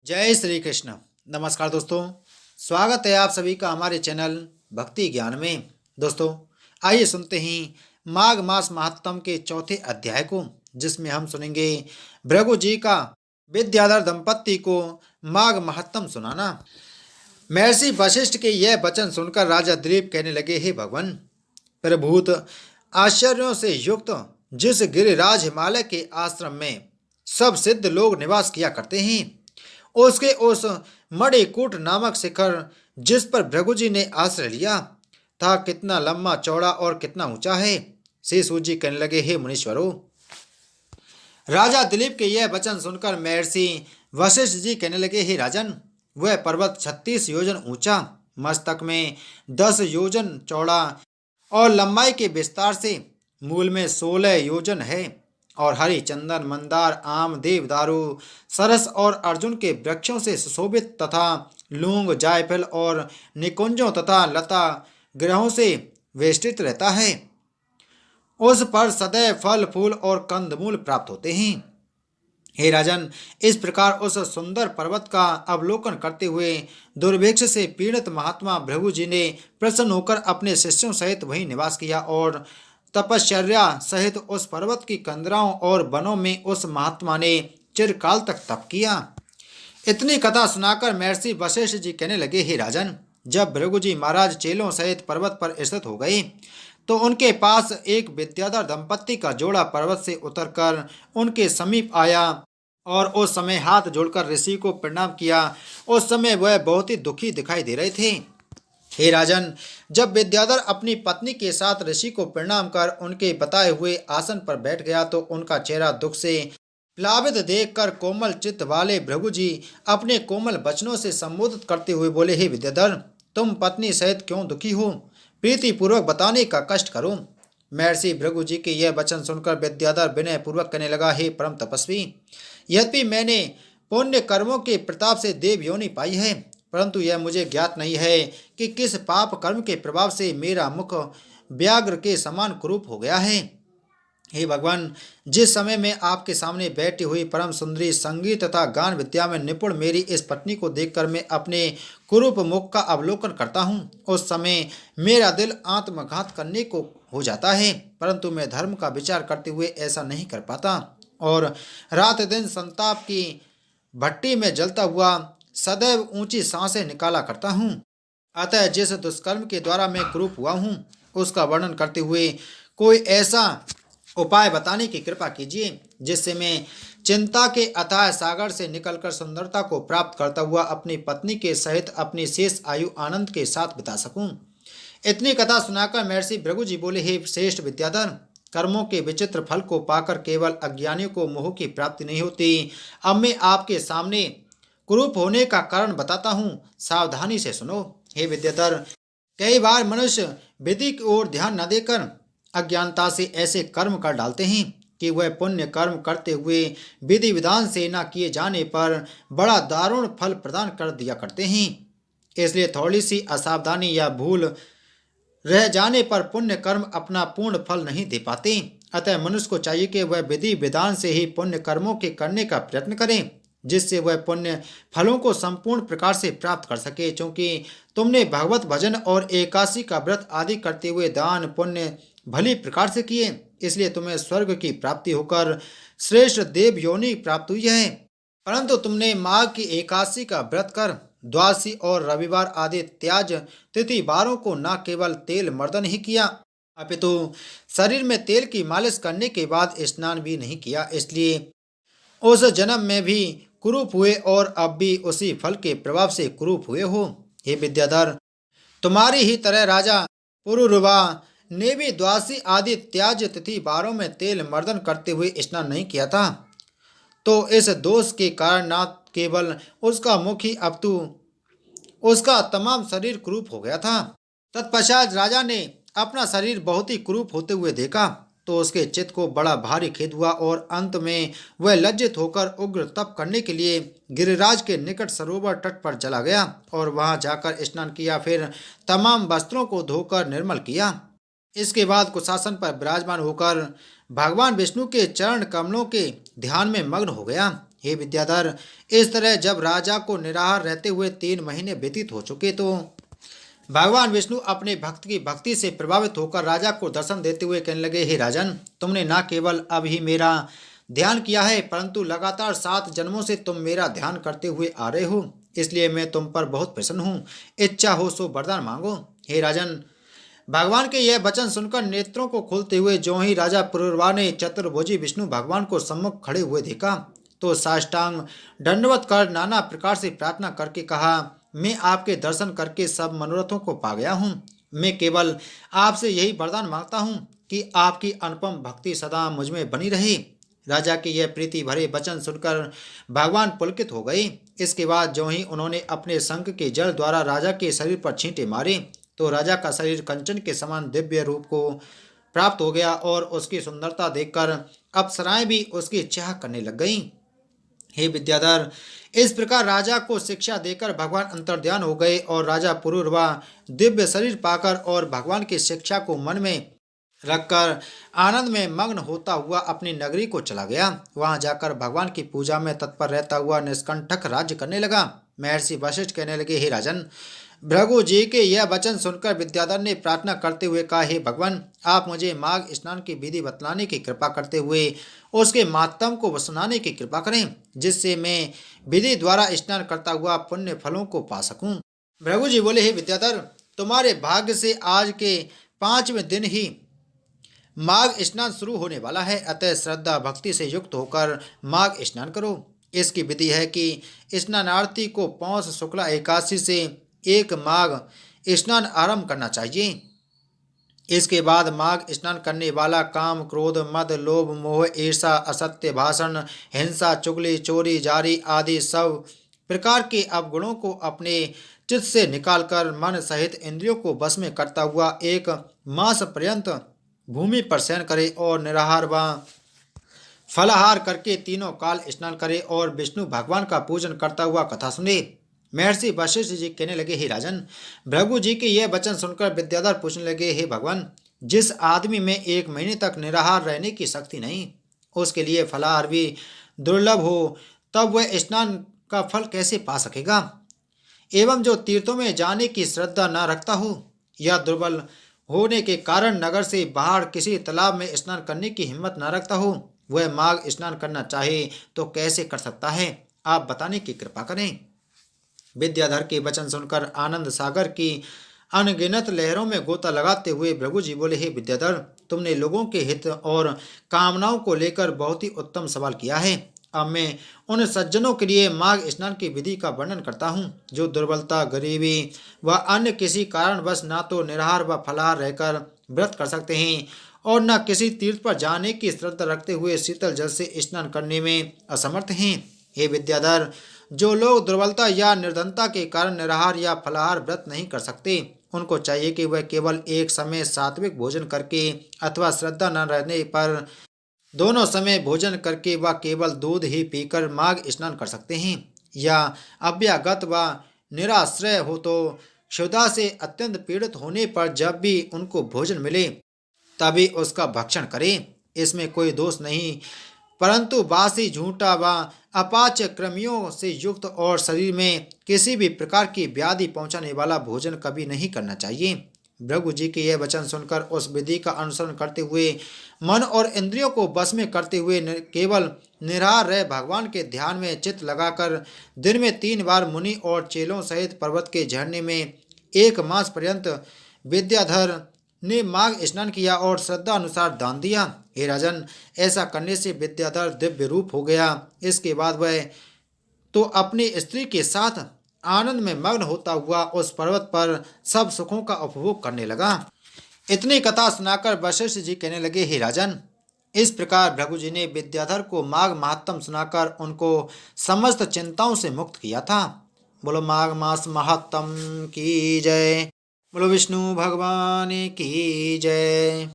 जय श्री कृष्ण। नमस्कार दोस्तों, स्वागत है आप सभी का हमारे चैनल भक्ति ज्ञान में। दोस्तों, आइए सुनते हैं माघ मास महात्म के चौथे अध्याय को, जिसमें हम सुनेंगे भृगु जी का विद्याधर दंपत्ति को माघ महात्म सुनाना। महर्षि वशिष्ठ के यह वचन सुनकर राजा दिलीप कहने लगे, हे भगवान, प्रभूत आश्चर्यों से युक्त जिस गिरिराज हिमालय के आश्रम में सब सिद्ध लोग निवास किया करते हैं, उसके उस मणिकूट नामक शिखर जिस पर भृगु जी ने आश्रय लिया था, कितना लंबा चौड़ा और कितना ऊंचा है। शेषू जी कहने लगे, हे मुनीश्वरों। राजा दिलीप के यह वचन सुनकर महर्षि वशिष्ठ जी कहने लगे, हे राजन, वह पर्वत 36 योजन ऊंचा, मस्तक में 10 योजन चौड़ा और लंबाई के विस्तार से मूल में 16 योजन है, और हरि चंदन मंदार आम देवदारू सरस और अर्जुन के वृक्षों से सुशोभित तथा लूंग जायफल और निकुंजों तथा लता ग्रहों से वेष्टित रहता है। उस पर सदैव फल फूल और कंदमूल प्राप्त होते हैं। हे राजन, इस प्रकार उस सुंदर पर्वत का अवलोकन करते हुए दुर्भिक्ष से पीड़ित महात्मा भृगु जी ने प्रसन्न होकर अपने शिष्यों सहित वहीं निवास किया और तपश्चर्या सहित उस पर्वत की कंदराओं और वनों में उस महात्मा ने चिरकाल तक तप किया। इतनी कथा सुनाकर महर्षि वशिष्ठ जी कहने लगे, हे राजन, जब भृगु जी महाराज चेलों सहित पर्वत पर स्थित हो गए तो उनके पास एक विद्याधर दंपत्ति का जोड़ा पर्वत से उतरकर उनके समीप आया और उस समय हाथ जोड़कर ऋषि को प्रणाम किया। उस समय वह बहुत ही दुखी दिखाई दे रहे थे। हे राजन, जब विद्याधर अपनी पत्नी के साथ ऋषि को प्रणाम कर उनके बताए हुए आसन पर बैठ गया तो उनका चेहरा दुख से प्लावित देखकर कोमल चित्त वाले भृगु जी अपने कोमल वचनों से संबोधित करते हुए बोले, हे विद्याधर, तुम पत्नी सहित क्यों दुखी हो? प्रीति पूर्वक बताने का कष्ट करो। महर्षि भृगु जी के यह वचन सुनकर विद्याधर विनय पूर्वक कहने लगा, हे परम तपस्वी, यद्यपि मैंने पुण्य कर्मों के प्रताप से देव योनि पाई है, परंतु यह मुझे ज्ञात नहीं है कि किस पाप कर्म के प्रभाव से मेरा मुख व्याघ्र के समान कुरूप हो गया है। हे भगवान, जिस समय मैं आपके सामने बैठी हुई परम सुंदरी संगीत तथा गान विद्या में निपुण मेरी इस पत्नी को देखकर मैं अपने कुरूप मुख का अवलोकन करता हूँ, उस समय मेरा दिल आत्मघात करने को हो जाता है, परंतु मैं धर्म का विचार करते हुए ऐसा नहीं कर पाता और रात दिन संताप की भट्टी में जलता हुआ सदैव ऊंची सांसें निकाला करता हूँ। अतः जिस दुष्कर्म के द्वारा मैं कुरूप हुआ हूँ, उसका वर्णन करते हुए कोई ऐसा उपाय बताने की कृपा कीजिए जिससे मैं चिंता के अथाह सागर से निकलकर सुंदरता को प्राप्त करता हुआ अपनी पत्नी के सहित अपनी शेष आयु आनंद के साथ बिता सकूं। इतनी कथा सुनाकर महर्षि भृगु जी बोले, हे श्रेष्ठ विद्याधर, कर्मों के विचित्र फल को पाकर केवल अज्ञानियों को मोह की प्राप्ति नहीं होती। अब मैं आपके सामने कुरूप होने का कारण बताता हूँ, सावधानी से सुनो। हे विद्याधर, कई बार मनुष्य विधि की ओर ध्यान न देकर अज्ञानता से ऐसे कर्म कर डालते हैं कि वह पुण्य कर्म करते हुए विधि विधान से न किए जाने पर बड़ा दारुण फल प्रदान कर दिया करते हैं। इसलिए थोड़ी सी असावधानी या भूल रह जाने पर पुण्य कर्म अपना पूर्ण फल नहीं दे पाते। अतः मनुष्य को चाहिए कि वह विधि विधान से ही पुण्य कर्मों के करने का प्रयत्न करें, जिससे वह पुण्य फलों को संपूर्ण प्रकार से प्राप्त कर सके। क्योंकि तुमने भगवत भजन और एकादशी का व्रत आदि करते हुए दान पुण्य भली प्रकार से किए, इसलिए तुम्हें स्वर्ग की प्राप्ति होकर श्रेष्ठ देव योनि प्राप्त हुई है। परंतु तुमने माघ की एकादशी का व्रत कर द्वादशी और रविवार आदि त्याज तिथि बारों को न केवल तेल मर्दन ही किया, अपितु शरीर में तेल की मालिश करने के बाद स्नान भी नहीं किया, इसलिए उस जन्म में भी कुरूप हुए और अब भी उसी फल के प्रभाव से कुरूप हुए हो। हे विद्याधर, तुम्हारी ही तरह राजा पुरुरवा ने भी द्वादशी आदि त्याज तिथि बारों में तेल मर्दन करते हुए स्नान नहीं किया था, तो इस दोष के कारण न केवल उसका मुख ही अपितु उसका तमाम शरीर कुरूप हो गया था। तत्पश्चात राजा ने अपना शरीर बहुत ही कुरूप होते हुए देखा तो उसके चित्त को बड़ा भारी खेद हुआ और अंत में वह लज्जित होकर उग्र तप करने के लिए गिरिराज के निकट सरोवर तट पर चला गया और वहां जाकर स्नान किया, फिर तमाम वस्त्रों को धोकर निर्मल किया। इसके बाद कुशासन पर विराजमान होकर भगवान विष्णु के चरण कमलों के ध्यान में मग्न हो गया। हे विद्याधर, इस तरह जब राजा को निराहार रहते हुए 3 महीने व्यतीत हो चुके तो भगवान विष्णु अपने भक्त की भक्ति से प्रभावित होकर राजा को दर्शन देते हुए कहने लगे, हे राजन, तुमने न केवल अब ही मेरा ध्यान किया है परंतु लगातार 7 जन्मों से तुम मेरा ध्यान करते हुए आ रहे हो, इसलिए मैं तुम पर बहुत प्रसन्न हूँ। इच्छा हो सो वरदान मांगो। हे राजन, भगवान के यह वचन सुनकर नेत्रों को खोलते हुए जो ही राजा पुरुरवा ने चतुर्भुजी विष्णु भगवान को सम्मुख खड़े हुए देखा तो साष्टांग दंडवत कर नाना प्रकार से प्रार्थना करके कहा, मैं आपके दर्शन करके सब मनोरथों को पा गया हूँ। मैं केवल आपसे यही वरदान मांगता हूँ कि आपकी अनुपम भक्ति सदा मुझ में बनी रहे। राजा के यह प्रीति भरे वचन सुनकर भगवान पुलकित हो गए। इसके बाद जो ही उन्होंने अपने शंख के जल द्वारा राजा के शरीर पर छींटे मारे तो राजा का शरीर कंचन के समान दिव्य रूप को प्राप्त हो गया और उसकी सुंदरता देखकर अप्सराएं भी उसकी चाह करने लग गईं। हे विद्याधर, इस प्रकार राजा को शिक्षा देकर भगवान अंतर्ध्यान हो गए और राजा पुरुरवा दिव्य शरीर पाकर और भगवान की शिक्षा को मन में रखकर आनंद में मग्न होता हुआ अपनी नगरी को चला गया। वहां जाकर भगवान की पूजा में तत्पर रहता हुआ निष्कंटक राज्य करने लगा। महर्षि वशिष्ठ कहने लगे, हे राजन, भृगु जी के यह वचन सुनकर विद्याधर ने प्रार्थना करते हुए कहा, हे भगवान, आप मुझे माघ स्नान की विधि बतलाने की कृपा करते हुए उसके मातम को सुनाने की कृपा करें, जिससे मैं विधि द्वारा स्नान करता हुआ पुण्य फलों को पा सकूं। भृगु जी बोले, हे विद्याधर, तुम्हारे भाग्य से आज के 5वें दिन ही माघ स्नान शुरू होने वाला है, अतः श्रद्धा भक्ति से युक्त होकर माघ स्नान करो। इसकी विधि है कि स्नानार्थी को पौष शुक्ला एकादशी से 1 माघ स्नान आरंभ करना चाहिए। इसके बाद माघ स्नान करने वाला काम, क्रोध, मद, लोभ, मोह, ईर्षा, असत्य भाषण, हिंसा, चुगली, चोरी, जारी आदि सब प्रकार के अवगुणों को अपने चित्त से निकालकर मन सहित इंद्रियों को वश में करता हुआ 1 मास पर्यंत भूमि पर शयन करे और निराहार व फलाहार करके तीनों काल स्नान करे और विष्णु भगवान का पूजन करता हुआ कथा सुने। महर्षि वशिष्ठ जी कहने लगे, हे राजन, भृगु जी के यह वचन सुनकर विद्याधर पूछने लगे, हे भगवान, जिस आदमी में 1 महीने तक निराहार रहने की शक्ति नहीं, उसके लिए फलाहार भी दुर्लभ हो, तब वह स्नान का फल कैसे पा सकेगा? एवं जो तीर्थों में जाने की श्रद्धा न रखता हो या दुर्बल होने के कारण नगर से बाहर किसी तालाब में स्नान करने की हिम्मत न रखता हो, वह माघ स्नान करना चाहे तो कैसे कर सकता है? आप बताने की कृपा करें। विद्याधर के वचन सुनकर आनंद सागर की अनगिनत लहरों में गोता लगाते हुए भृगु जी बोले, हे विद्याधर, तुमने लोगों के हित और कामनाओं को लेकर बहुत ही उत्तम सवाल किया है। अब मैं उन सज्जनों के लिए माघ स्नान की विधि का वर्णन करता हूँ जो दुर्बलता, गरीबी व अन्य किसी कारणवश ना तो निराहार व फलाहार रहकर व्रत कर सकते हैं और न किसी तीर्थ पर जाने की श्रद्धा रखते हुए शीतल जल से स्नान करने में असमर्थ हैं। हे विद्याधर, जो लोग दुर्बलता या निर्धनता के कारण निराहार या फलाहार व्रत नहीं कर सकते, उनको चाहिए कि वह केवल एक समय सात्विक भोजन करके अथवा श्रद्धा न रहने पर दोनों समय भोजन करके व केवल दूध ही पीकर माघ स्नान कर सकते हैं, या अभ्यागत व निराश्रय हो तो क्षुधा से अत्यंत पीड़ित होने पर जब भी उनको भोजन मिले तभी उसका भक्षण करें। इसमें कोई दोष नहीं, परंतु बासी, झूठा व अपाच्य कृमियों से युक्त और शरीर में किसी भी प्रकार की व्याधि पहुंचाने वाला भोजन कभी नहीं करना चाहिए। भृगु जी के यह वचन सुनकर उस विधि का अनुसरण करते हुए मन और इंद्रियों को बस में करते हुए केवल निराहार रह भगवान के ध्यान में चित्त लगाकर दिन में 3 बार मुनि और चेलों सहित पर्वत के झरने में 1 मास पर्यंत विद्याधर ने माघ स्नान किया और श्रद्धा अनुसार दान दिया। हे राजन, ऐसा करने से विद्याधर दिव्य रूप हो गया। इसके बाद वह तो अपनी स्त्री के साथ आनंद में मग्न होता हुआ उस पर्वत पर सब सुखों का उपभोग करने लगा। इतनी कथा सुनाकर वशिष्ठ जी कहने लगे, हे राजन, इस प्रकार भृगु जी ने विद्याधर को माघ महात्म सुनाकर उनको समस्त चिंताओं से मुक्त किया था। बोलो माघ मास महात्म की जय। बोलो विष्णु भगवान की जय।